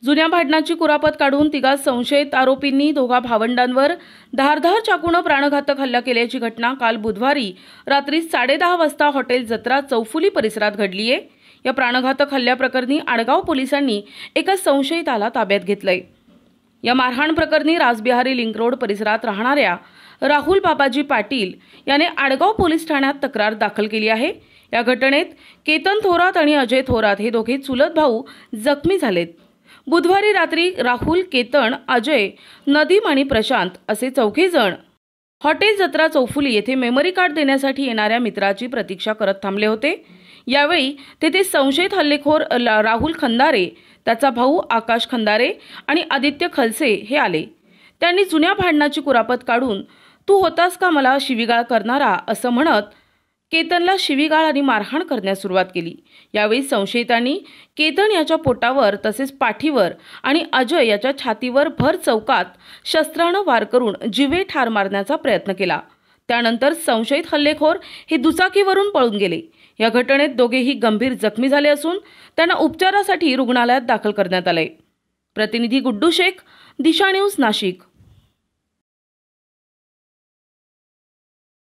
जुन्या भांडणाची कुरापत काढून तिघा संशयित आरोपींनी दोघा भावंडांवर धारदार चाकूने प्राणघातक हल्ला केल्याची घटना काल बुधवारी रात्री 10:30 वाजता हॉटेल जत्रा चौफुली परिसरात घडली आहे। या प्राणघातक हल्ल्याप्रकरणी आडगाव पोलिसांनी एका संशयिताला ताब्यात घेतलंय। या मारहाण प्रकरणी राजबिहारी लिंक रोड परिसरात राहणाऱ्या राहुल बाबाजी पाटील याने आडगाव पोलीस ठाण्यात तक्रार दाखल केली आहे। या घटनेत केतन थोरात आणि अजय थोरात हे दोघे चुलत भाऊ जखमी झालेत। बुधवारी रात्री राहुल, केतन, अजय, नदीम आणि प्रशांत असे चौघे जण हॉटेल जत्रा चौफुली येथे मेमरी कार्ड देण्यासाठी येणाऱ्या मित्राची प्रतीक्षा करत थांबले होते। यावेळी तेथे संशयित हल्लेखोर राहुल खंदारे, त्याचा भाऊ आकाश खंदारे आणि आदित्य खलसे हे आले। त्यांनी जुन्या भांडणाची कुरापत काढून तू होतास का मला शिवीगाळ करणारा असं म्हणत केतनला शिवीगाळ आणि मारहाण करण्यास सुरुवात केली। यावेळी संशयितांनी केतन याच्या पोटावर तसेच पाठीवर आणि अजय याच्या छातीवर भर चौकात शस्त्राने वार करून जीवे ठार मारण्याचा प्रयत्न केला। त्यानंतर संशयित हल्लेखोर हे दुचाकीवरून पळून गेले। या घटनेत दोघेही गंभीर जखमी झाले असून त्यांना उपचारासाठी रुग्णालयात दाखल करण्यात आले। प्रतिनिधी गुड्डू शेख, दिशा न्यूज, नाशिक।